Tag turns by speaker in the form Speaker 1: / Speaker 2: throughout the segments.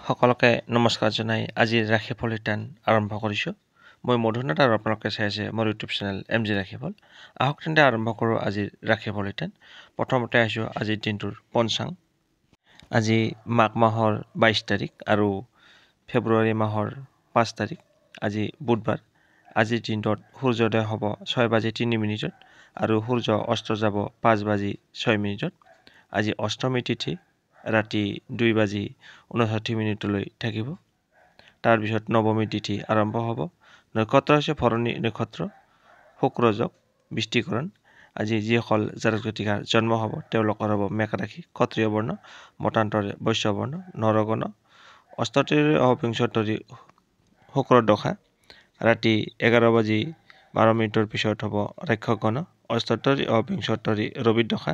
Speaker 1: সকলোকে নমস্কাৰ জনাই আজিৰ ৰাশিফল ৰিটাৰ্ণ আৰম্ভ কৰিছোঁ। মই মধুনাথ আৰু আপোনালোকে চাই আছে মোৰ ইউটিউব চেনেল MG ৰাশিফল। আহক তেন্তে আৰম্ভ কৰোঁ আজিৰ ৰাশিফল ৰিটাৰ্ণ। প্ৰথমতে আহিছোঁ আজিৰ দিনটোৰ পঞ্চাং। আজি মাঘ মাহৰ 22 তাৰিখ আৰু ফেব্ৰুৱাৰী মাহৰ 5 তাৰিখ। আজি বুধবাৰ। আজিৰ দিনটোত সূৰ্যোদয় হ'ব 6:03 আৰু সূৰ্য অস্ত যাব 5:06। আজি অষ্টমী তিথি ৰাতি 2:59 থাকিব। তাৰপিছত নৱমী তিথি আৰম্ভ হ'ব। নক্ষত্ৰ হৈছে ভৰণী নক্ষত্ৰ, শুক্ৰযোগ, বৃষ্টিকৰণ। আজি যিসকল জাতক জাতিকাৰ জন্ম হ'ব তেওঁলোকৰ হ'ব মেঘ ৰাশি, ক্ষত্ৰিয় বৰ্ণ, মতান্তৰে বৈশ্য বৰ্ণ, নৰগণ। অষ্টোত্তৰী অবিংশোত্তৰী শুক্ৰ দশা ৰাতি 11:12 পিছত হ'ব ৰাক্ষসগণ। অষ্টোত্তৰী অবিংশোত্তৰী ৰবি দশা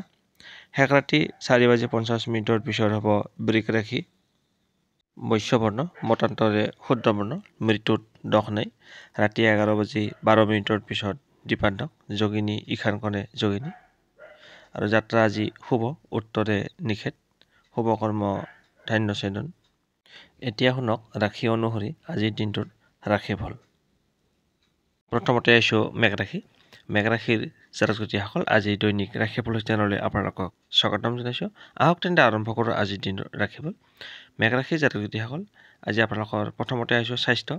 Speaker 1: শেষ ৰাতি 4:50 পিছত হ'ব বৃষ ৰাশি, বৈশ্য বৰ্ণ, মতান্তৰে শুদ্ৰ বৰ্ণ। মৃত্যুত দশ নাই। ৰাতি 11:12 পিছত দ্বীপান্তক, যোগিনী ঈশান কোণে যোগিনী। আৰু যাত্ৰা আজি শুভ, উত্তৰে নিষেধ, শুভ কৰ্ম ধান্য ছেদন। এতিয়া শুনক ৰাশি অনুসৰি আজিৰ দিনটোত ৰাশিফল। প্ৰথমতে আহিছোঁ মেঘ ৰাশি। মেঘ ৰাশিৰ জাতক জাতিসকল আজি দৈনিক ৰাশিফল চেনেললৈ আপোনালোকক স্বাগতম জনাইছোঁ। আহক তেন্তে আৰম্ভ কৰোঁ আজিৰ দিনটোৰ ৰাশিফল। মেঘ ৰাশিৰ জাতক জাতিসকল আজি আপোনালোকৰ প্ৰথমতে আহিছোঁ স্বাস্থ্য।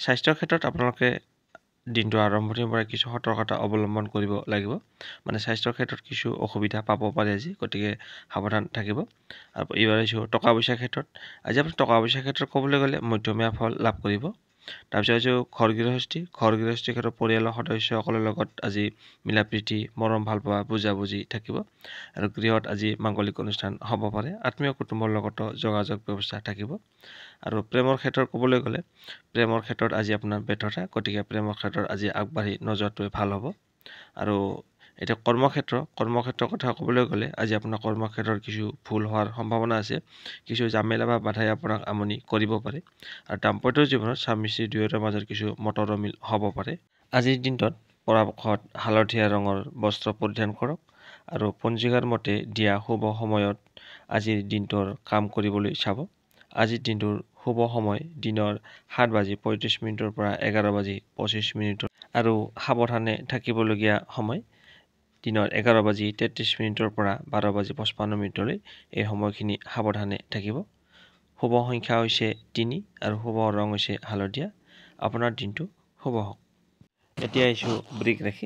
Speaker 1: স্বাস্থ্যৰ ক্ষেত্ৰত আপোনালোকে দিনটো আৰম্ভণিৰ পৰা কিছু সতৰ্কতা অৱলম্বন কৰিব লাগিব। মানে স্বাস্থ্যৰ ক্ষেত্ৰত কিছু অসুবিধা পাব পাৰে আজি, গতিকে সাৱধান থাকিব। আৰু এইবাৰ আহিছোঁ টকা পইচাৰ ক্ষেত্ৰত। আজি আপুনি টকা পইচাৰ ক্ষেত্ৰত ক'বলৈ গ'লে মধ্যমীয়া ফল লাভ কৰিব। তাৰপিছত আহিছোঁ ঘৰ গৃহস্থী। ঘৰ গৃহস্থীৰ ক্ষেত্ৰত পৰিয়ালৰ সদস্যসকলৰ লগত আজি মিলা প্ৰীতি, মৰম ভালপোৱা, বুজাবুজি থাকিব। আৰু গৃহত আজি মাংগলিক অনুষ্ঠান হ'ব পাৰে। আত্মীয় কুটুম্বৰ লগতো যোগাযোগ ব্যৱস্থা থাকিব। আৰু প্ৰেমৰ ক্ষেত্ৰত ক'বলৈ গ'লে প্ৰেমৰ ক্ষেত্ৰত আজি আপোনাৰ ব্যৰ্থতা, গতিকে প্ৰেমৰ ক্ষেত্ৰত আজি আগবাঢ়ি নোযোৱাটোৱে ভাল হ'ব। আৰু এতিয়া কৰ্মক্ষেত্ৰৰ কথা ক'বলৈ গ'লে আজি আপোনাৰ কৰ্মক্ষেত্ৰত কিছু ভুল হোৱাৰ সম্ভাৱনা আছে। কিছু জামেলা বা বাধাই আপোনাক আমনি কৰিব পাৰে। আৰু দাম্পত্য জীৱনত স্বামী স্ত্ৰী দুয়োৰে মাজত কিছু মতৰ অমিল হ'ব পাৰে। আজিৰ দিনটোত পৰাপক্ষত হালধীয়া ৰঙৰ বস্ত্ৰ পৰিধান কৰক। আৰু পঞ্জিকাৰ মতে দিয়া শুভ সময়ত আজিৰ দিনটোৰ কাম কৰিবলৈ চাব। আজিৰ দিনটোৰ শুভ সময় দিনৰ 7:35 পৰা 11:25। আৰু সাৱধানে থাকিবলগীয়া সময় দিনৰ 11:33 পৰা 12:55। এই সময়খিনি সাৱধানে থাকিব। শুভ সংখ্যা হৈছে 3 আৰু শুভ ৰং হৈছে হালধীয়া। আপোনাৰ দিনটো শুভ হওক। এতিয়া আহিছোঁ বৃষ ৰাশি।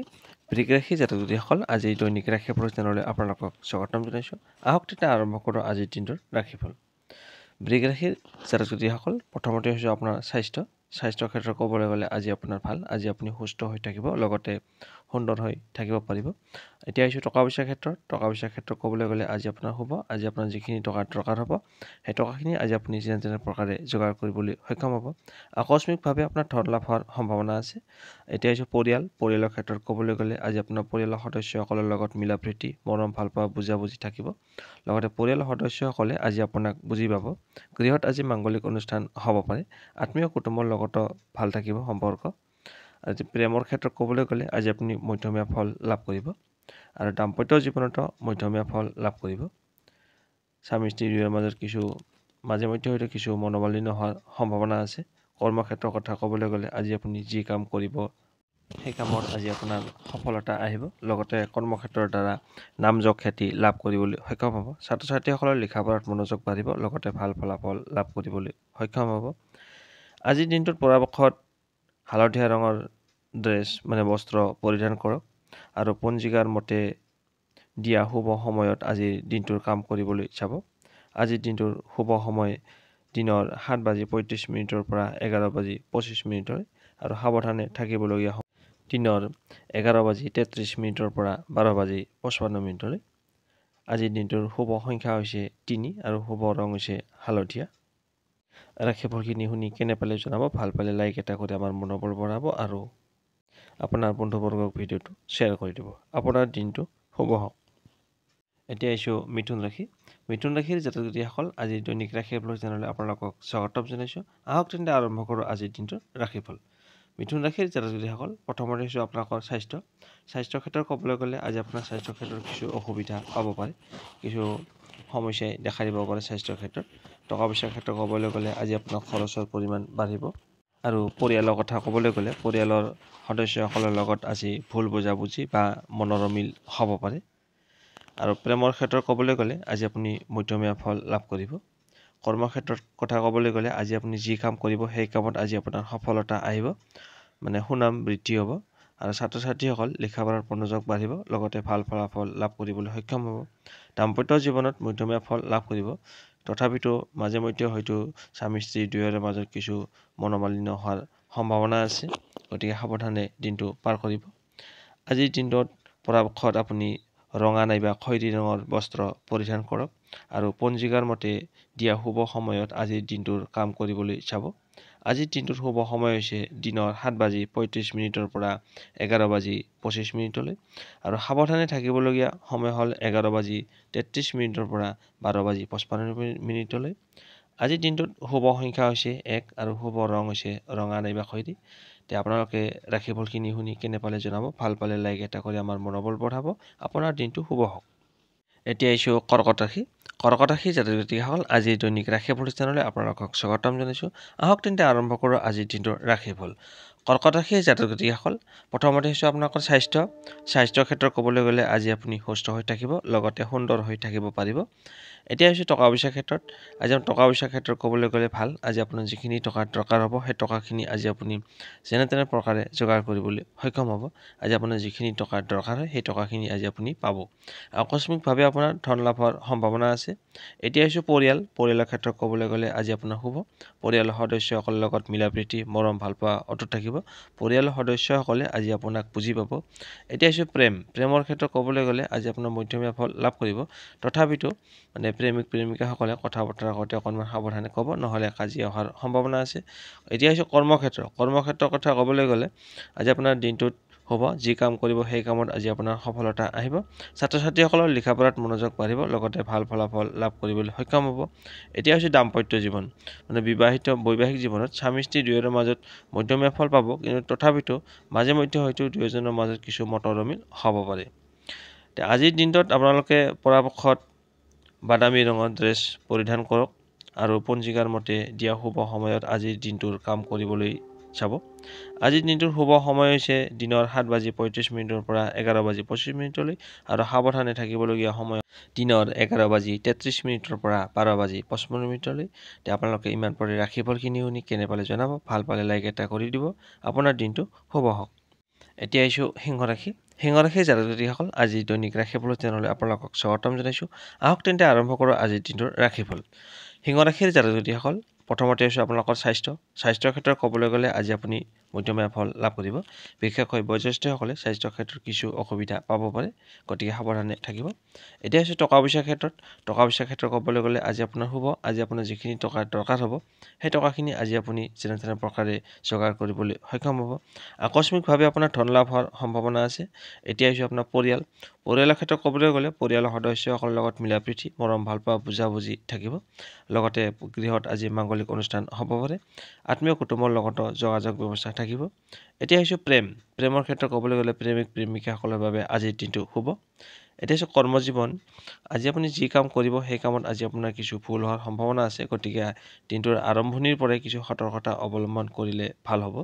Speaker 1: বৃষ ৰাশি জাতক জাতিসকল আজি দৈনিক ৰাশিফল চেনেললৈ আপোনালোকক স্বাগতম জনাইছোঁ। আহক তেতিয়া আৰম্ভ কৰোঁ আজিৰ দিনটোৰ ৰাশিফল। বৃষ ৰাশিৰ জাতক জাতিসকল প্ৰথমতে হৈছে আপোনাৰ স্বাস্থ্যৰ ক্ষেত্ৰত ক'বলৈ গ'লে আজি আপোনাৰ ভাল। আজি আপুনি সুস্থ হৈ থাকিব, লগতে সুন্দৰ হৈ থাকিব পাৰিব। এতিয়া আহিছোঁ টকা পইচাৰ ক্ষেত্ৰত। টকা পইচাৰ ক্ষেত্ৰত ক'বলৈ গ'লে আজি আপোনাৰ শুভ। আজি আপোনাৰ যিখিনি টকা দৰকাৰ হ'ব সেই টকাখিনি আজি আপুনি যেনে তেনে প্ৰকাৰে যোগাৰ কৰিবলৈ সক্ষম হ'ব। আকস্মিকভাৱে আপোনাৰ ধন লাভ হোৱাৰ সম্ভাৱনা আছে। এতিয়া আহিছোঁ পৰিয়ালৰ ক্ষেত্ৰত ক'বলৈ গ'লে আজি আপোনাৰ পৰিয়ালৰ সদস্যসকলৰ লগত মিলা প্ৰীতি, মৰম ভালপোৱা, বুজাবুজি থাকিব। লগতে পৰিয়ালৰ সদস্যসকলে আজি আপোনাক বুজি পাব। গৃহত আজি মাংগলিক অনুষ্ঠান হ'ব পাৰে। আত্মীয় কুটুম্বৰ লগতো ভাল থাকিব সম্পৰ্ক। আজি প্ৰেমৰ ক্ষেত্ৰত ক'বলৈ গ'লে আজি আপুনি মধ্যমীয়া ফল লাভ কৰিব। আৰু দাম্পত্য জীৱনতো মধ্যমীয়া ফল লাভ কৰিব। স্বামী স্ত্ৰী দুয়োৰ মাজত মাজে মধ্যে হয়তো কিছু মনোমালিন্য হোৱাৰ সম্ভাৱনা আছে। কৰ্মক্ষেত্ৰৰ কথা ক'বলৈ গ'লে আজি আপুনি যি কাম কৰিব সেই কামত আজি আপোনাৰ সফলতা আহিব। লগতে কৰ্মক্ষেত্ৰৰ দ্বাৰা নামযশ খ্যাতি লাভ কৰিবলৈ সক্ষম হ'ব। ছাত্ৰ ছাত্ৰীসকলৰ লিখা পঢ়াত মনোযোগ বাঢ়িব, লগতে ভাল ফলাফল লাভ কৰিবলৈ সক্ষম হ'ব। আজিৰ দিনটোত পৰাপক্ষত হালধীয়া ৰঙৰ বস্ত্ৰ পৰিধান কৰক। আৰু পঞ্জিকাৰ মতে দিয়া শুভ সময়ত আজিৰ দিনটোৰ কাম কৰিবলৈ চাব। আজিৰ দিনটোৰ শুভ সময় দিনৰ 7:35 পৰা 11:25। আৰু সাৱধানে থাকিবলগীয়া সময় দিনৰ 11:33 পৰা 12:55। আজিৰ দিনটোৰ শুভ সংখ্যা হৈছে 3 আৰু শুভ ৰং হৈছে হালধীয়া। ৰাশিফলখিনি শুনি কেনে পালে জনাব। ভাল পালে লাইক এটা কৰি আমাৰ মনোবল বঢ়াব আৰু আপোনাৰ বন্ধুবৰ্গক ভিডিঅ'টো শ্বেয়াৰ কৰি দিব। আপোনাৰ দিনটো শুভ হওক। এতিয়া আহিছোঁ মিথুন ৰাশি। মিথুন ৰাশিৰ জাতক জাতিসকল আজি দৈনিক ৰাশিফল চেনেললৈ আপোনালোকক স্বাগতম জনাইছোঁ। আহক তেন্তে আৰম্ভ কৰোঁ আজিৰ দিনটোৰ ৰাশিফল। মিথুন ৰাশিৰ জাতক জাতিসকল প্ৰথমতে হৈছে আপোনালোকৰ স্বাস্থ্যৰ ক্ষেত্ৰত ক'বলৈ গ'লে আজি আপোনাৰ স্বাস্থ্যৰ ক্ষেত্ৰত কিছু অসুবিধা পাব পাৰে। কিছু সমস্যাই দেখা দিব পাৰে স্বাস্থ্যৰ ক্ষেত্ৰত। টকা পইচাৰ ক্ষেত্ৰত ক'বলৈ গ'লে আজি আপোনাৰ খৰচৰ পৰিমাণ বাঢ়িব। আৰু পৰিয়ালৰ কথা ক'বলৈ গ'লে পৰিয়ালৰ সদস্যসকলৰ লগত আজি ভুল বুজাবুজি বা মনৰ অমিল হ'ব পাৰে। আৰু প্ৰেমৰ ক্ষেত্ৰত ক'বলৈ গ'লে আজি আপুনি মধ্যমীয়া ফল লাভ কৰিব। কৰ্মক্ষেত্ৰত কথা ক'বলৈ গ'লে আজি আপুনি যি কাম কৰিব সেই কামত আজি আপোনাৰ সফলতা আহিব, মানে সুনাম বৃদ্ধি হ'ব। আৰু ছাত্ৰ ছাত্ৰীসকল লিখা পঢ়াৰ মনোযোগ বাঢ়িব, লগতে ভাল ফলাফল লাভ কৰিবলৈ সক্ষম হ'ব। দাম্পত্য জীৱনত মধ্যমীয়া ফল লাভ কৰিব, তথাপিতো মাজে মধ্যে হয়তো স্বামী স্ত্ৰী দুয়োৰে মাজত কিছু মনোমালিন্য হোৱাৰ সম্ভাৱনা আছে, গতিকে সাৱধানে দিনটো পাৰ কৰিব। আজিৰ দিনটোত পৰাপক্ষত আপুনি ৰঙা নাইবা খয়েৰী ৰঙৰ বস্ত্ৰ পৰিধান কৰক আৰু পঞ্জিকাৰ মতে দিয়া শুভ সময়ত আজিৰ দিনটোৰ কাম কৰিবলৈ চাব। আজিৰ দিনটোৰ শুভ সময় হৈছে দিনৰ 7:35 পৰা 11:25 আৰু সাৱধানে থাকিবলগীয়া সময় হ'ল 11:33 পৰা 12:55। আজিৰ দিনটোত শুভ সংখ্যা হৈছে 1 আৰু শুভ ৰং হৈছে ৰঙা নাইবা খয়েৰী। আপোনালোকে ৰাশিফলখিনি শুনি কেনে পালে জনাব, ভাল পালে লাইক এটা কৰি আমাৰ মনোবল বঢ়াব। আপোনাৰ দিনটো শুভ হওক। এতিয়া আহিছোঁ কৰ্কট ৰাশি। কৰ্কট ৰাশিৰ জাতক জাতিকাসকল, আজিৰ দৈনিক ৰাশিফল চেনেললৈ আপোনালোকক স্বাগতম জনাইছোঁ। আহক তেন্তে আৰম্ভ কৰোঁ আজিৰ দিনটোৰ ৰাশিফল। কৰ্কট ৰাশিৰ জাতক জাতিকাসকল, প্ৰথমতে হৈছে আপোনালোকৰ স্বাস্থ্যৰ ক্ষেত্ৰত ক'বলৈ গ'লে আজি আপুনি সুস্থ হৈ থাকিব, লগতে সুন্দৰ হৈ থাকিব পাৰিব। এতিয়া হৈছে টকা পইচাৰ ক্ষেত্ৰত। আজি টকা পইচাৰ ক্ষেত্ৰত ক'বলৈ গ'লে ভাল, আজি আপোনাৰ যিখিনি টকা দৰকাৰ হ'ব সেই টকাখিনি আজি আপুনি যেনে তেনে প্ৰকাৰে যোগাৰ কৰিবলৈ সক্ষম হ'ব। আজি আপোনাৰ যিখিনি টকা দৰকাৰ হয় সেই টকাখিনি আজি আপুনি পাব। আকস্মিকভাৱে আপোনাৰ ধন লাভ হোৱাৰ সম্ভাৱনা আছে। এতিয়া হৈছে পৰিয়ালৰ ক্ষেত্ৰত ক'বলৈ গ'লে আজি আপোনাৰ শুভ। পৰিয়ালৰ সদস্যসকলৰ লগত মিলা প্ৰীতি মৰম ভালপোৱা অটুট থাকিব। পৰিয়ালৰ সদস্যসকলে আজি আপোনাক বুজি পাব। এতিয়া হৈছে প্ৰেমৰ ক্ষেত্ৰত ক'বলৈ গ'লে আজি আপোনাৰ মধ্যমীয়া ফল লাভ কৰিব, তথাপিতো মানে প্ৰেমিকাসকলে কথা বতৰা কৰোঁতে অকণমান সাৱধানে ক'ব, নহ'লে কাজিয়া হোৱাৰ সম্ভাৱনা আছে। এতিয়া হৈছে কৰ্মক্ষেত্ৰৰ কথা ক'বলৈ গ'লে আজি আপোনাৰ দিনটোত হ'ব, যি কাম কৰিব সেই কামত আজি আপোনাৰ সফলতা আহিব। ছাত্ৰ ছাত্ৰীসকলৰ লিখা পঢ়াত মনোযোগ বাঢ়িব, লগতে ভাল ফলাফল লাভ কৰিবলৈ সক্ষম হ'ব। এতিয়া হৈছে দাম্পত্য জীৱন, মানে বৈবাহিক জীৱনত স্বামী স্ত্ৰী দুয়োৰে মাজত মধ্যমীয়া ফল পাব, কিন্তু তথাপিতো মাজে মধ্যে হয়তো দুয়োজনৰ মাজত কিছু মতৰ অমিল হ'ব পাৰে। আজিৰ দিনটোত আপোনালোকে পৰাপক্ষত বাদামী ৰঙৰ ড্ৰেছ পৰিধান কৰক আৰু পঞ্জিকাৰ মতে দিয়া শুভ সময়ত আজিৰ দিনটোৰ কাম কৰিবলৈ চাব। আজিৰ দিনটোৰ শুভ সময় হৈছে দিনৰ 7:35 পৰা 11:25 আৰু সাৱধানে থাকিবলগীয়া সময় দিনৰ 11:33 পৰা 12:55। আপোনালোকে ইমান পৰে ৰাশিফলখিনি শুনি কেনে পালে জনাব, ভাল পালে লাইক এটা কৰি দিব। আপোনাৰ দিনটো শুভ হওক। এতিয়া আহিছোঁ সিংহ ৰাশি। সিংহ ৰাশিৰ জাতক জাতিকাসকল, আজি দৈনিক ৰাশিফল চেনেললৈ আপোনালোকক স্বাগতম জনাইছোঁ। আহক তেন্তে আৰম্ভ কৰোঁ আজিৰ দিনটোৰ ৰাশিফল। সিংহ ৰাশিৰ জাতক জাতিকাসকল, প্ৰথমতে হৈছে আপোনালোকৰ স্বাস্থ্যৰ ক্ষেত্ৰত ক'বলৈ গ'লে আজি আপুনি মধ্যমীয়া ফল লাভ কৰিব। বিশেষকৈ বয়োজ্যেষ্ঠসকলে স্বাস্থ্যৰ ক্ষেত্ৰত কিছু অসুবিধা পাব পাৰে, গতিকে সাৱধানে থাকিব। এতিয়া হৈছে টকা পইচাৰ ক্ষেত্ৰত ক'বলৈ গ'লে আজি আপোনাৰ শুভ। আজি আপোনাৰ যিখিনি টকাৰ দৰকাৰ হ'ব সেই টকাখিনি আজি আপুনি যেনে তেনে প্ৰকাৰে যোগাৰ কৰিবলৈ সক্ষম হ'ব। আকস্মিকভাৱে আপোনাৰ ধন লাভ হোৱাৰ সম্ভাৱনা আছে। এতিয়া হৈছে আপোনাৰ পৰিয়ালৰ ক্ষেত্ৰত ক'বলৈ গ'লে পৰিয়ালৰ সদস্যসকলৰ লগত মিলা প্ৰীতি মৰম ভালপোৱা বুজাবুজি থাকিব, লগতে গৃহত আজি মাংগলিক অনুষ্ঠান হ'ব পাৰে। আত্মীয় কুটুমৰ লগতো যোগাযোগ ব্যৱস্থা থাকিব। এতিয়া হৈছে প্ৰেমৰ ক্ষেত্ৰত ক'বলৈ গ'লে প্ৰেমিকাসকলৰ বাবে আজিৰ দিনটো শুভ। এতিয়া হৈছে কৰ্মজীৱন। আজি আপুনি যি কাম কৰিব সেই কামত আজি আপোনাৰ কিছু ভুল হোৱাৰ সম্ভাৱনা আছে, গতিকে দিনটোৰ আৰম্ভণিৰ পৰাই কিছু সতৰ্কতা অৱলম্বন কৰিলে ভাল হ'ব।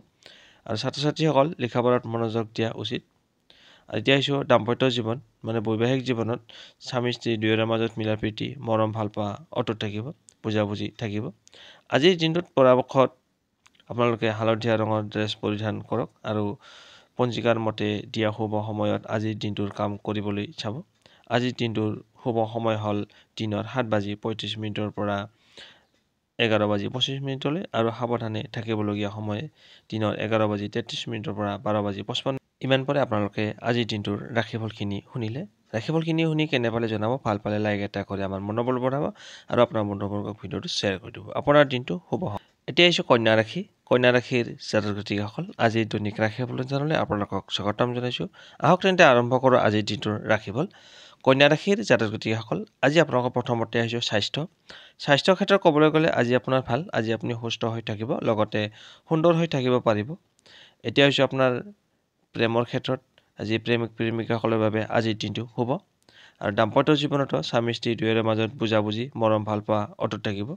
Speaker 1: আৰু ছাত্ৰ ছাত্ৰীসকল লিখা পঢ়াত মনোযোগ দিয়া উচিত। এতিয়া আহিছোঁ দাম্পত্য জীৱন, মানে বৈবাহিক জীৱনত স্বামী স্ত্ৰী দুয়োৰে মাজত মিলা প্ৰীতি মৰম ভালপোৱা অটুট থাকিব, বুজাবুজি থাকিব। আজিৰ দিনটোত পৰাপক্ষত আপোনালোকে হালধীয়া ৰঙৰ ড্ৰেছ পৰিধান কৰক আৰু পঞ্জিকাৰ মতে দিয়া শুভ সময়ত আজিৰ দিনটোৰ কাম কৰিবলৈ চাব। আজিৰ দিনটোৰ শুভ সময় হ'ল দিনৰ 7:35 পৰা 11:25 আৰু সাৱধানে থাকিবলগীয়া সময় দিনৰ 11:33 পৰা 12:55। ইমান পৰে আপোনালোকে আজিৰ দিনটোৰ ৰাশিফলখিনি শুনিলে। ৰাশিফলখিনি শুনি কেনে পালে জনাব, ভাল পালে লাইক এটা কৰি আমাৰ মনোবল বঢ়াব আৰু আপোনাৰ বন্ধুবৰ্গক ভিডিঅ'টো শ্বেয়াৰ কৰি দিব। আপোনাৰ দিনটো শুভ হওক। এতিয়া আহিছোঁ কন্যা ৰাশিৰ জাতক জাতিকাসকল, আজিৰ দৈনিক ৰাশিফল চেনেললৈ আপোনালোকক স্বাগতম জনাইছোঁ। আহক তেন্তে আৰম্ভ কৰোঁ আজিৰ দিনটোৰ ৰাশিফল। কন্যা ৰাশিৰ জাতক জাতিকাসকল, আজি আপোনালোকৰ প্ৰথমতে আহিছোঁ স্বাস্থ্যৰ ক্ষেত্ৰত ক'বলৈ গ'লে আজি আপোনাৰ ভাল। আজি আপুনি সুস্থ হৈ থাকিব, লগতে সুন্দৰ হৈ থাকিব পাৰিব। এতিয়া হৈছে আপোনাৰ প্ৰেমৰ ক্ষেত্ৰত, আজি প্ৰেমিকাসকলৰ বাবে আজিৰ দিনটো শুভ। আৰু দাম্পত্য জীৱনতো স্বামী স্ত্ৰী দুয়োৰে মাজত বুজাবুজি মৰম ভাল পোৱা অটুট থাকিব।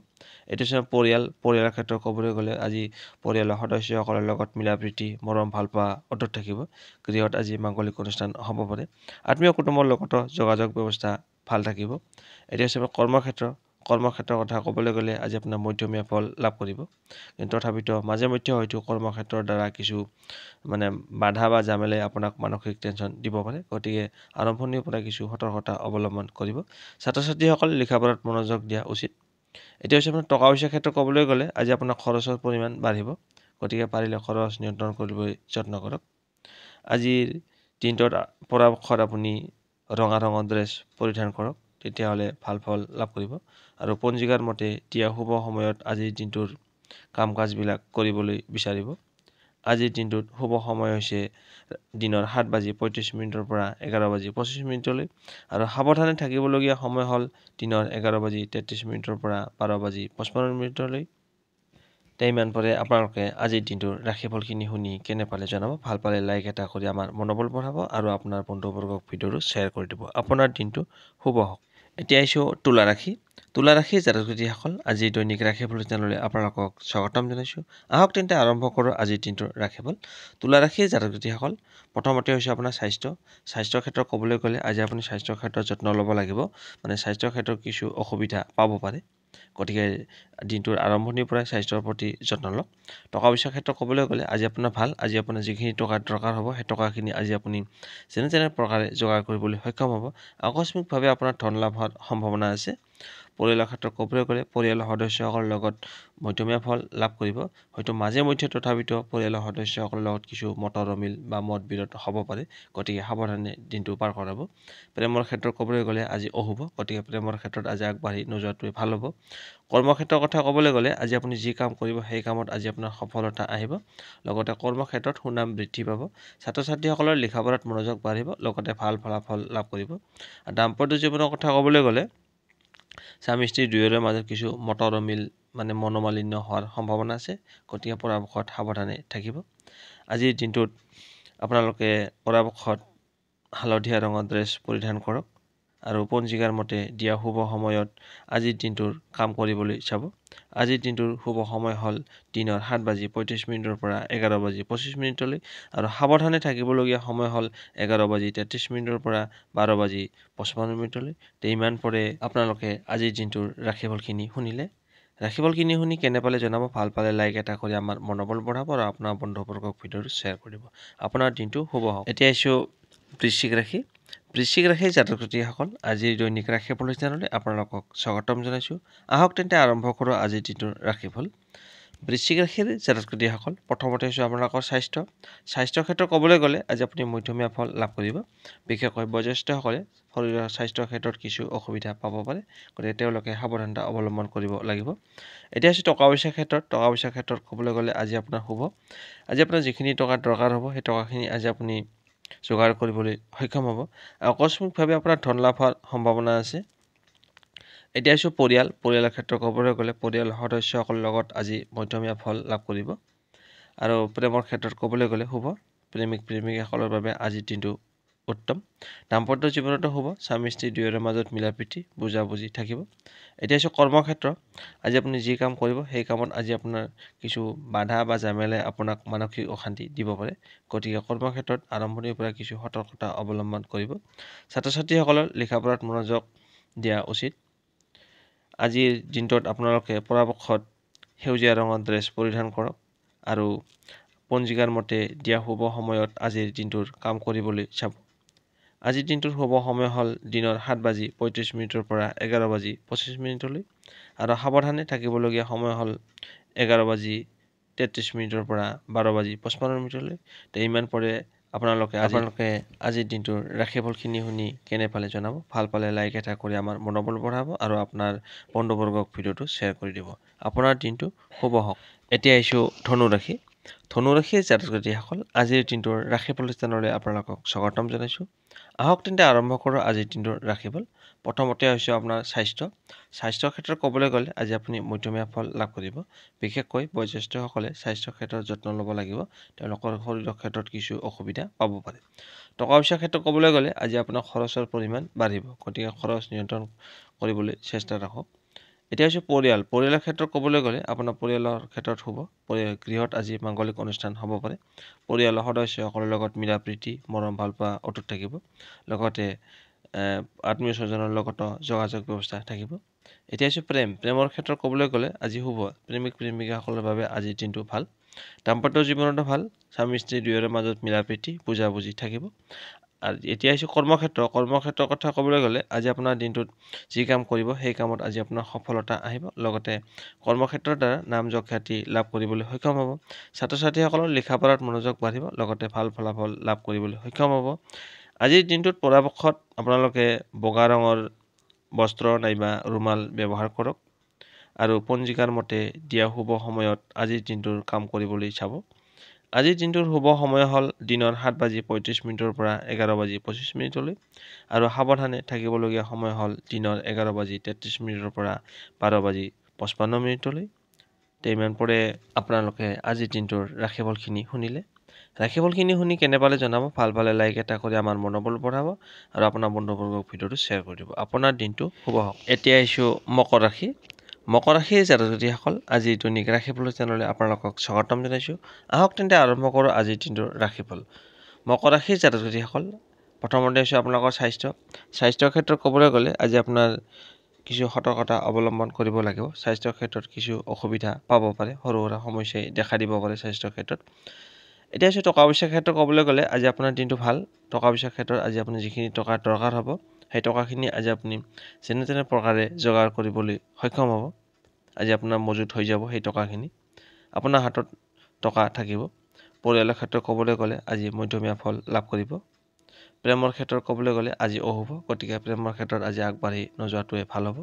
Speaker 1: এইটো হৈছে পৰিয়ালৰ ক্ষেত্ৰত ক'বলৈ গ'লে আজি পৰিয়ালৰ সদস্যসকলৰ লগত মিলা প্ৰীতি মৰম ভাল পোৱা অটুট থাকিব। গৃহত আজি মাংগলিক অনুষ্ঠান হ'ব পাৰে। আত্মীয় কুটুম্বৰ লগতো যোগাযোগ ব্যৱস্থা ভাল থাকিব। এইটো হৈছে কৰ্মক্ষেত্ৰৰ কথা ক'বলৈ গ'লে আজি আপোনাৰ মধ্যমীয়া ফল লাভ কৰিব। কিন্তু তথাপিতো মাজে মধ্যে হয়তো কৰ্মক্ষেত্ৰৰ দ্বাৰা কিছু বাধা বা জামেলাই আপোনাক মানসিক টেনশ্যন দিব পাৰে। গতিকে আৰম্ভণিৰ পৰা কিছু সতৰ্কতা অৱলম্বন কৰিব। ছাত্ৰ ছাত্ৰীসকলে লিখা পঢ়াত মনোযোগ দিয়া উচিত। এতিয়া হৈছে আপোনাৰ টকা পইচাৰ ক্ষেত্ৰত ক'বলৈ গ'লে আজি আপোনাৰ খৰচৰ পৰিমাণ বাঢ়িব। গতিকে পাৰিলে খৰচ নিয়ন্ত্ৰণ কৰিবলৈ যত্ন কৰক। আজিৰ দিনটোত পৰাপক্ষত আপুনি ৰঙা ৰঙৰ ড্ৰেছ পৰিধান কৰক, তেতিয়াহ'লে ভাল ফল লাভ কৰিব। আৰু পঞ্জিকাৰ মতে দিয়া শুভ সময়ত আজিৰ দিনটোৰ কাম কাজবিলাক কৰিবলৈ বিচাৰিব। আজিৰ দিনটোত শুভ সময় হৈছে দিনৰ 7:35 পৰা 11:25 আৰু সাৱধানে থাকিবলগীয়া সময় হ'ল দিনৰ 11:33 পৰা 12:55। ইমান পৰে আপোনালোকে আজিৰ দিনটোৰ ৰাশিফলখিনি শুনি কেনে পালে জনাব। ভাল পালে লাইক এটা কৰি আমাৰ মনোবল বঢ়াব আৰু আপোনাৰ বন্ধুবৰ্গক ভিডিঅ'টো শ্বেয়াৰ কৰি দিব। আপোনাৰ দিনটো শুভ হওক। এতিয়া আহিছোঁ তুলা ৰাশি। তুলা ৰাশিৰ জাতক জাতিসকল আজিৰ দৈনিক ৰাশিফল চেনেললৈ আপোনালোকক স্বাগতম জনাইছোঁ। আহক তেন্তে আৰম্ভ কৰোঁ আজিৰ দিনটোৰ ৰাশিফল। তুলা ৰাশিৰ জাতক জাতিসকল প্ৰথমতে হৈছে আপোনাৰ স্বাস্থ্যৰ ক্ষেত্ৰত ক'বলৈ গ'লে আজি আপুনি স্বাস্থ্যৰ ক্ষেত্ৰত যত্ন ল'ব লাগিব। স্বাস্থ্যৰ ক্ষেত্ৰত কিছু অসুবিধা পাব পাৰে। গতিকে দিনটোৰ আৰম্ভণিৰ পৰাই স্বাস্থ্যৰ প্ৰতি যত্ন লওক। টকা পইচাৰ ক্ষেত্ৰত ক'বলৈ গ'লে আজি আপোনাৰ ভাল। আজি আপোনাৰ যিখিনি টকা দৰকাৰ হ'ব সেই টকাখিনি আজি আপুনি যেনে প্ৰকাৰে যোগাৰ কৰিবলৈ সক্ষম হ'ব। আকস্মিকভাৱে আপোনাৰ ধন লাভ হোৱাৰ সম্ভাৱনা আছে। পৰিয়ালৰ ক্ষেত্ৰত ক'বলৈ গ'লে পৰিয়ালৰ সদস্যসকলৰ লগত মধ্যমীয়া ফল লাভ কৰিব। হয়তো মাজে মধ্যে তথাপিতো পৰিয়ালৰ সদস্যসকলৰ লগত কিছু মতৰ অমিল বা মত বিৰোধ হ'ব পাৰে। গতিকে সাৱধানে দিনটো পাৰ কৰাব। প্ৰেমৰ ক্ষেত্ৰত ক'বলৈ গ'লে আজি অশুভ। গতিকে প্ৰেমৰ ক্ষেত্ৰত আজি আগবাঢ়ি নোযোৱাটোৱে ভাল হ'ব। কৰ্মক্ষেত্ৰৰ কথা ক'বলৈ গ'লে আজি আপুনি যি কাম কৰিব সেই কামত আজি আপোনাৰ সফলতা আহিব। লগতে কৰ্মক্ষেত্ৰত সুনাম বৃদ্ধি পাব। ছাত্ৰ ছাত্ৰীসকলৰ লিখা পঢ়াত মনোযোগ বাঢ়িব। লগতে ভাল ফলাফল লাভ কৰিব। দাম্পত্য জীৱনৰ কথা ক'বলৈ গ'লে স্বামী স্ত্ৰী দুয়োৰে মাজত কিছু মতৰ অমিল মনোমালিন্য হোৱাৰ সম্ভাৱনা আছে। গতিকে পৰাপক্ষত সাৱধানে থাকিব। আজিৰ দিনটোত আপোনালোকে পৰাপক্ষত হালধীয়া ৰঙৰ ড্ৰেছ পৰিধান কৰক আৰু পঞ্জিকাৰ মতে দিয়া শুভ সময়ত আজিৰ দিনটোৰ কাম কৰিবলৈ চাব। আজিৰ দিনটোৰ শুভ সময় হ'ল দিনৰ 7:35 পৰা 11:25 আৰু সাৱধানে থাকিবলগীয়া সময় হ'ল 11:33 পৰা 12:55। ইমান পৰে আপোনালোকে আজিৰ দিনটোৰ ৰাশিফলখিনি শুনিলে। ৰাশিফলখিনি শুনি কেনে পালে জনাব। ভাল পালে লাইক এটা কৰি আমাৰ মনোবল বঢ়াব আৰু আপোনাৰ বন্ধুবৰ্গক ভিডিঅ'টো শ্বেয়াৰ কৰিব। আপোনাৰ দিনটো শুভ হওক। এতিয়া আহিছোঁ বৃশ্চিক ৰাশি। বৃশ্চিক ৰাশিৰ জাতক জাতিসকল আজিৰ দৈনিক ৰাশিফল চেনেললৈ আপোনালোকক স্বাগতম জনাইছোঁ। আহক তেন্তে আৰম্ভ কৰোঁ আজিৰ দিনটোৰ ৰাশিফল। বৃশ্চিক ৰাশিৰ জাতক জাতিসকল প্ৰথমতে হৈছে আপোনালোকৰ স্বাস্থ্যৰ ক্ষেত্ৰত ক'বলৈ গ'লে আজি আপুনি মধ্যমীয়া ফল লাভ কৰিব। বিশেষকৈ বয়োজ্যেষ্ঠসকলে শৰীৰৰ স্বাস্থ্যৰ ক্ষেত্ৰত কিছু অসুবিধা পাব পাৰে। গতিকে তেওঁলোকে সাৱধানতা অৱলম্বন কৰিব লাগিব। এতিয়া হৈছে টকা পইচাৰ ক্ষেত্ৰত ক'বলৈ গ'লে আজি আপোনাৰ শুভ। আজি আপোনাৰ যিখিনি টকা দৰকাৰ হ'ব সেই টকাখিনি আজি আপুনি যোগাৰ কৰিবলৈ সক্ষম হ'ব। আকস্মিকভাৱে আপোনাৰ ধন লাভ হোৱাৰ সম্ভাৱনা আছে। এতিয়া আহিছোঁ পৰিয়ালৰ ক্ষেত্ৰত ক'বলৈ গ'লে পৰিয়ালৰ সদস্যসকলৰ লগত আজি মধ্যমীয়া ফল লাভ কৰিব। আৰু প্ৰেমৰ ক্ষেত্ৰত ক'বলৈ গ'লে শুভ। প্ৰেমিকাসকলৰ বাবে আজিৰ দিনটো উত্তম। দাম্পত্য জীৱনতো শুভ। স্বামী স্ত্ৰী দুয়োৰে মাজত মিলা প্ৰীতি বুজাবুজি থাকিব। এতিয়া হৈছে কৰ্মক্ষেত্ৰ। আজি আপুনি যি কাম কৰিব সেই কামত আজি আপোনাৰ কিছু বাধা বা জামেলাই আপোনাক মানসিক অশান্তি দিব পাৰে। গতিকে কৰ্মক্ষেত্ৰত আৰম্ভণিৰ পৰা কিছু সতৰ্কতা অৱলম্বন কৰিব। ছাত্ৰ ছাত্ৰীসকলৰ লিখা পঢ়াত মনোযোগ দিয়া উচিত। আজিৰ দিনটোত আপোনালোকে পৰাপক্ষত সেউজীয়া ৰঙৰ ড্ৰেছ পৰিধান কৰক আৰু পঞ্জিকাৰ মতে দিয়া শুভ সময়ত আজিৰ দিনটোৰ কাম কৰিবলৈ চাব। আজিৰ দিনটোৰ শুভ সময় হ'ল দিনৰ 7:35 পৰা 11:25 আৰু সাৱধানে থাকিবলগীয়া সময় হ'ল 11:33 পৰা 12:55। ইমান পৰে আপোনালোকে আজিৰ দিনটোৰ ৰাশিফলখিনি শুনি কেনে পালে জনাব। ভাল পালে লাইক এটা কৰি আমাৰ মনোবল বঢ়াব আৰু আপোনাৰ বন্ধুবৰ্গক ভিডিঅ'টো শ্বেয়াৰ কৰি দিব। আপোনাৰ দিনটো শুভ হওক। এতিয়া আহিছোঁ ধনু ৰাশি। ধনু ৰাশিৰ জাতক জাতিসকল আজিৰ দিনটোৰ ৰাশিফল চেনেললৈ আপোনালোকক স্বাগতম জনাইছোঁ। আহক তেন্তে আৰম্ভ কৰোঁ আজিৰ দিনটোৰ ৰাশিফল। প্ৰথমতে হৈছে আপোনাৰ স্বাস্থ্যৰ ক্ষেত্ৰত ক'বলৈ গ'লে আজি আপুনি মধ্যমীয়া ফল লাভ কৰিব। বিশেষকৈ বয়োজ্যেষ্ঠসকলে স্বাস্থ্যৰ ক্ষেত্ৰত যত্ন ল'ব লাগিব। তেওঁলোকৰ শৰীৰৰ ক্ষেত্ৰত কিছু অসুবিধা পাব পাৰে। টকা পইচাৰ ক্ষেত্ৰত ক'বলৈ গ'লে আজি আপোনাৰ খৰচৰ পৰিমাণ বাঢ়িব, গতিকে খৰচ নিয়ন্ত্ৰণ কৰিবলৈ চেষ্টা ৰাখক। এতিয়া হৈছে পৰিয়ালৰ ক্ষেত্ৰত ক'বলৈ গ'লে আপোনাৰ পৰিয়ালৰ ক্ষেত্ৰত শুভ, গৃহত আজি মাংগলিক অনুষ্ঠান হ'ব পাৰে। পৰিয়ালৰ সদস্যসকলৰ লগত মিলা প্ৰীতি মৰম ভাল পোৱা অটুট থাকিব, লগতে আত্মীয় স্বজনৰ লগতো যোগাযোগ ব্যৱস্থা থাকিব। এতিয়া হৈছে প্ৰেমৰ ক্ষেত্ৰত ক'বলৈ গ'লে আজি শুভ, প্ৰেমিক প্ৰেমিকাসকলৰ বাবে আজিৰ দিনটো ভাল। দাম্পত্য জীৱনতো ভাল, স্বামী স্ত্ৰী দুয়োৰে মাজত মিলা প্ৰীতি বুজাবুজি থাকিব। আৰু এতিয়া হৈছে কৰ্মক্ষেত্ৰৰ কথা ক'বলৈ গ'লে আজি আপোনাৰ দিনটোত যি কাম কৰিব সেই কামত আজি আপোনাৰ সফলতা আহিব, লগতে কৰ্মক্ষেত্ৰৰ দ্বাৰা নাম যশখ্যাতি লাভ কৰিবলৈ সক্ষম হ'ব। ছাত্ৰ ছাত্ৰীসকলৰ লিখা পঢ়াত মনোযোগ বাঢ়িব, লগতে ভাল ফলাফল লাভ কৰিবলৈ সক্ষম হ'ব। আজিৰ দিনটোত পৰাপক্ষত আপোনালোকে বগা ৰঙৰ বস্ত্ৰ নাইবা ৰুমাল ব্যৱহাৰ কৰক আৰু পঞ্জিকাৰ মতে দিয়া শুভ সময়ত আজিৰ দিনটোৰ কাম কৰিবলৈ চাব। আজিৰ দিনটোৰ শুভ সময় হ'ল দিনৰ 7:35 পৰা 11:25 আৰু সাৱধানে থাকিবলগীয়া সময় হ'ল দিনৰ 11:33 পৰা 12:55। ইমান পৰে আপোনালোকে আজিৰ দিনটোৰ ৰাশিফলখিনি শুনিলে। ৰাশিফলখিনি শুনি কেনে পালে জনাব, ভাল পালে লাইক এটা কৰি আমাৰ মনোবল বঢ়াব আৰু আপোনাৰ বন্ধুবৰ্গক ভিডিঅ'টো শ্বেয়াৰ কৰি দিব। আপোনাৰ দিনটো শুভ হওক। এতিয়া আহিছোঁ মকৰ ৰাশি। মকৰ ৰাশিৰ জাতক জাতিসকল, আজিৰ দৈনিক ৰাশিফল চেনেললৈ আপোনালোকক স্বাগতম জনাইছোঁ। আহক তেন্তে আৰম্ভ কৰোঁ আজিৰ দিনটোৰ ৰাশিফল। মকৰ ৰাশিৰ জাতক জাতিসকল, প্ৰথমতে হৈছে আপোনালোকৰ স্বাস্থ্যৰ ক্ষেত্ৰত ক'বলৈ গ'লে আজি আপোনাৰ কিছু সতৰ্কতা অৱলম্বন কৰিব লাগিব। স্বাস্থ্যৰ ক্ষেত্ৰত কিছু অসুবিধা পাব পাৰে, সৰু সুৰা সমস্যাই দেখা দিব পাৰে স্বাস্থ্যৰ ক্ষেত্ৰত। এতিয়া হৈছে টকা পইচাৰ ক্ষেত্ৰত ক'বলৈ গ'লে আজি আপোনাৰ দিনটো ভাল। টকা পইচাৰ ক্ষেত্ৰত আজি আপুনি যিখিনি টকা দৰকাৰ হ'ব সেই টকাখিনি আজি আপুনি যেনে তেনে প্ৰকাৰে যোগাৰ কৰিবলৈ সক্ষম হ'ব। আজি আপোনাৰ মজুত হৈ যাব সেই টকাখিনি, আপোনাৰ হাতত টকা থাকিব। পৰিয়ালৰ ক্ষেত্ৰত ক'বলৈ গ'লে আজি মধ্যমীয়া ফল লাভ কৰিব। প্ৰেমৰ ক্ষেত্ৰত ক'বলৈ গ'লে আজি অশুভ, গতিকে প্ৰেমৰ ক্ষেত্ৰত আজি আগবাঢ়ি নোযোৱাটোৱে ভাল হ'ব।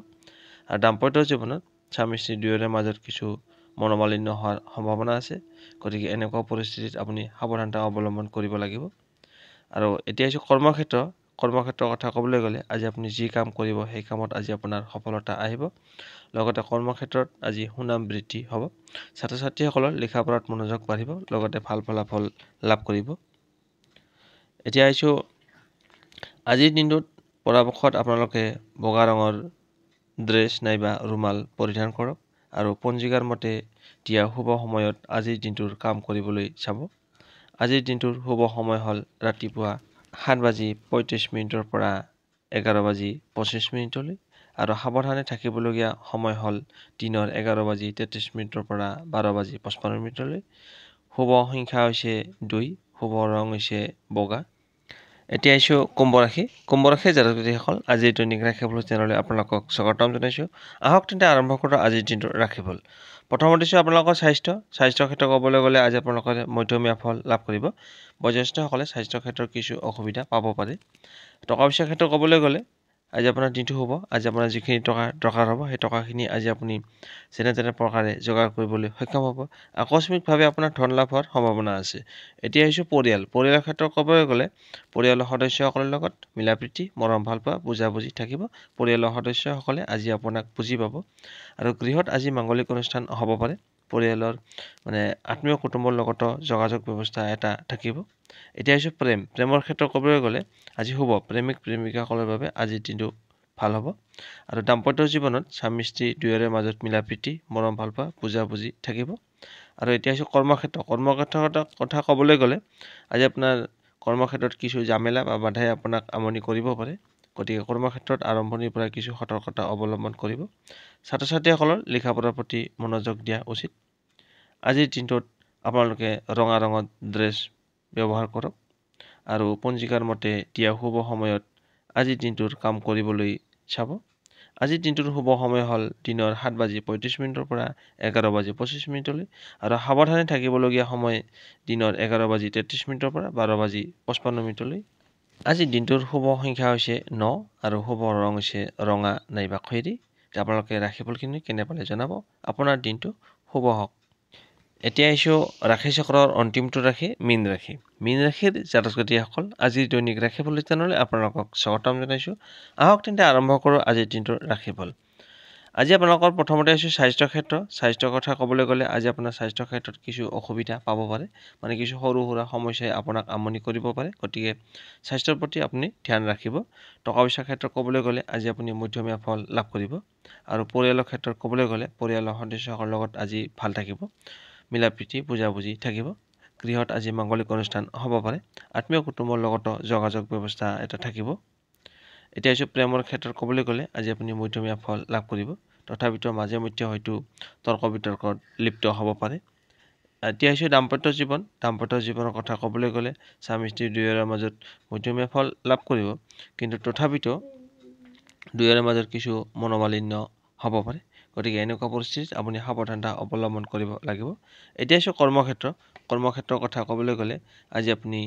Speaker 1: আৰু দাম্পত্য জীৱনত স্বামী স্ত্ৰী দুয়োৰে মাজত কিছু মনোমালিন্য হোৱাৰ সম্ভাৱনা আছে, গতিকে এনেকুৱা পৰিস্থিতিত আপুনি সাৱধানতা অৱলম্বন কৰিব লাগিব। আৰু এতিয়া হৈছে কৰ্মক্ষেত্ৰৰ কথা ক'বলৈ গ'লে আজি আপুনি যি কাম কৰিব সেই কামত আজি আপোনাৰ সফলতা আহিব, লগতে কৰ্মক্ষেত্ৰত আজি সুনাম বৃদ্ধি হ'ব। ছাত্ৰ ছাত্ৰীসকলৰ লিখা পঢ়াত মনোযোগ বাঢ়িব, লগতে ভাল ফলাফল লাভ কৰিব। এতিয়া আহিছোঁ আজিৰ দিনটোত পৰাপক্ষত আপোনালোকে বগা ৰঙৰ ড্ৰেছ নাইবা ৰুমাল পৰিধান কৰক আৰু পঞ্জিকাৰ মতে দিয়া শুভ সময়ত আজিৰ দিনটোৰ কাম কৰিবলৈ চাব। আজিৰ দিনটোৰ শুভ সময় হ'ল ৰাতিপুৱা 7:35 পৰা 11:25 আৰু সাৱধানে থাকিবলগীয়া সময় হ'ল দিনৰ 11:33 পৰা 12:55। শুভ সংখ্যা হৈছে 2, শুভ ৰং হৈছে বগা। এতিয়া আহিছোঁ কুম্ভ ৰাশিৰ জাতক জাতিসকল, আজিৰ দৈনিক ৰাশিফল চেনেললৈ আপোনালোকক স্বাগতম জনাইছোঁ। আহক তেন্তে আৰম্ভ কৰোঁ আজিৰ দিনটোৰ ৰাশিফল। প্ৰথমতে দিছোঁ আপোনালোকৰ স্বাস্থ্যৰ ক্ষেত্ৰত ক'বলৈ গ'লে আজি আপোনালোকে মধ্যমীয়া ফল লাভ কৰিব। বয়োজ্যেষ্ঠসকলে স্বাস্থ্যৰ ক্ষেত্ৰত কিছু অসুবিধা পাব পাৰে। টকা পইচাৰ ক্ষেত্ৰত ক'বলৈ গ'লে আজি আপোনাৰ দিনটো শুভ। আজি আপোনাৰ যিখিনি টকা দৰকাৰ হ'ব সেই টকাখিনি আজি আপুনি যেনে তেনে প্ৰকাৰে যোগাৰ কৰিবলৈ সক্ষম হ'ব। আকস্মিকভাৱে আপোনাৰ ধন লাভ হোৱাৰ সম্ভাৱনা আছে। এতিয়া আহিছোঁ পৰিয়ালৰ ক্ষেত্ৰত ক'বলৈ গ'লে পৰিয়ালৰ সদস্যসকলৰ লগত মিলা প্ৰীতি মৰম ভাল পোৱা বুজাবুজি থাকিব। পৰিয়ালৰ সদস্যসকলে আজি আপোনাক বুজি পাব আৰু গৃহত আজি মাংগলিক অনুষ্ঠান হ'ব পাৰে। পৰিয়ালৰ আত্মীয় কুটুম্বৰ লগতো যোগাযোগ ব্যৱস্থা এটা থাকিব। এতিয়া হৈছে প্ৰেমৰ ক্ষেত্ৰত ক'বলৈ গ'লে আজি শুভ, প্ৰেমিক প্ৰেমিকাসকলৰ বাবে আজিৰ দিনটো ভাল হ'ব। আৰু দাম্পত্য জীৱনত স্বামী স্ত্ৰী দুয়োৰে মাজত মিলা প্ৰীতি মৰম ভাল পোৱা বুজাবুজি থাকিব। আৰু এতিয়া হৈছে কৰ্মক্ষেত্ৰৰ কথা ক'বলৈ গ'লে আজি আপোনাৰ কৰ্মক্ষেত্ৰত কিছু জামেলা বা বাধাই আপোনাক আমনি কৰিব পাৰে, গতিকে কৰ্মক্ষেত্ৰত আৰম্ভণিৰ পৰা কিছু সতৰ্কতা অৱলম্বন কৰিব। ছাত্ৰ ছাত্ৰীসকলৰ লিখা পঢ়াৰ প্ৰতি মনোযোগ দিয়া উচিত। আজিৰ দিনটোত আপোনালোকে ৰঙা ৰঙৰ ড্ৰেছ ব্যৱহাৰ কৰক আৰু পঞ্জিকাৰ মতে দিয়া শুভ সময়ত আজিৰ দিনটোৰ কাম কৰিবলৈ চাব। আজিৰ দিনটোৰ শুভ সময় হ'ল দিনৰ 7:35 পৰা 11:25 আৰু সাৱধানে থাকিবলগীয়া সময় দিনৰ 11:33 পৰা 12:55। আজিৰ দিনটোৰ শুভ সংখ্যা হৈছে 9 আৰু শুভ ৰং হৈছে ৰঙা নাইবা খয়েৰী। আপোনালোকে ৰাশিফলখিনি কেনে পালে জনাব। আপোনাৰ দিনটো শুভ হওক। এতিয়া আহিছোঁ ৰাশিচক্ৰৰ অন্তিমটো ৰাশি মীন ৰাশিৰ জাতক জাতিসকল, আজিৰ দৈনিক ৰাশিফল চেনেললৈ আপোনালোকক স্বাগতম জনাইছোঁ। আহক তেন্তে আৰম্ভ কৰোঁ আজিৰ দিনটোৰ ৰাশিফল। আজি আপোনালোকৰ প্ৰথমতে আহিছোঁ স্বাস্থ্য ক্ষেত্ৰ। স্বাস্থ্যৰ কথা ক'বলৈ গ'লে আজি আপোনাৰ স্বাস্থ্য ক্ষেত্ৰত কিছু অসুবিধা পাব পাৰে, মানে কিছু সৰু সুৰা সমস্যাই আপোনাক আমনি কৰিব পাৰে। গতিকে স্বাস্থ্যৰ প্ৰতি আপুনি ধ্যান ৰাখিব। টকা পইচাৰ ক্ষেত্ৰত ক'বলৈ গ'লে আজি আপুনি মধ্যমীয়া ফল লাভ কৰিব। আৰু পৰিয়ালৰ ক্ষেত্ৰত ক'বলৈ গ'লে পৰিয়ালৰ সদস্যসকলৰ লগত আজি ভাল থাকিব, মিলা প্ৰীতি বুজাবুজি থাকিব। গৃহত আজি মাংগলিক অনুষ্ঠান হ'ব পাৰে। আত্মীয় কুটুমৰ লগতো যোগাযোগ ব্যৱস্থা এটা থাকিব। এতিয়া আহিছোঁ প্ৰেমৰ ক্ষেত্ৰত ক'বলৈ গ'লে আজি আপুনি মধ্যমীয়া ফল লাভ কৰিব। তথাপিতো মাজে মধ্যে হয়তো তৰ্ক বিতৰ্কত লিপ্ত হ'ব পাৰে। এতিয়া আহিছোঁ দাম্পত্য জীৱন। দাম্পত্য জীৱনৰ কথা ক'বলৈ গ'লে স্বামী স্ত্ৰী দুয়োৰে মাজত মধ্যমীয়া ফল লাভ কৰিব, কিন্তু তথাপিতো দুয়োৰে মাজত কিছু মনোমালিন্য হ'ব পাৰে। গতিকে এনেকুৱা পৰিস্থিতিত আপুনি সাৱধানতা অৱলম্বন কৰিব লাগিব। এতিয়া আহিছোঁ কৰ্মক্ষেত্ৰ। কৰ্মক্ষেত্ৰৰ কথা ক'বলৈ গ'লে আজি আপুনি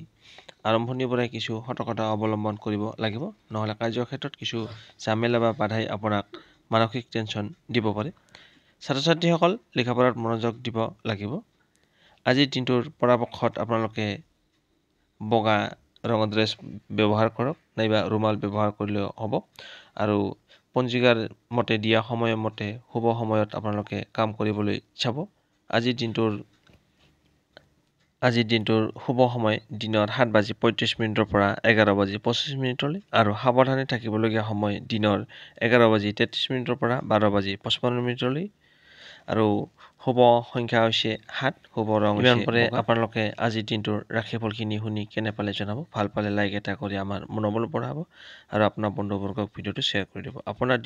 Speaker 1: আৰম্ভণিৰ পৰাই কিছু সতৰ্কতা অৱলম্বন কৰিব লাগিব, নহ'লে কাৰ্যক্ষেত্ৰত কিছু ঝামেলা বা বাধাই আপোনাক মানসিক টেনশ্যন দিব পাৰে। ছাত্ৰ ছাত্ৰীসকল লিখা পঢ়াত মনোযোগ দিব লাগিব। আজিৰ দিনটোৰ পৰাপক্ষত আপোনালোকে বগা ৰঙৰ ড্ৰেছ ব্যৱহাৰ কৰক, নাইবা ৰুমাল ব্যৱহাৰ কৰিলেও হ'ব। আৰু পঞ্জিকাৰ মতে দিয়া সময় মতে শুভ সময়ত আপোনালোকে কাম কৰিবলৈ চাব। আজিৰ দিনটোৰ শুভ সময় দিনৰ 7:35 পৰা 11:25 আৰু সাৱধানে থাকিবলগীয়া সময় দিনৰ 11:33 পৰা 12:55 আৰু শুভ সংখ্যা হৈছে 7, শুভ ৰং হৈছে আপোনালোকে আজিৰ দিনটোৰ ৰাশিফলখিনি শুনি কেনে পালে জনাব। ভাল পালে লাইক এটা কৰি আমাৰ মনোবল বঢ়াব আৰু আপোনাৰ বন্ধুবৰ্গক ভিডিঅ'টো শ্বেয়াৰ কৰি দিব। আপোনাৰ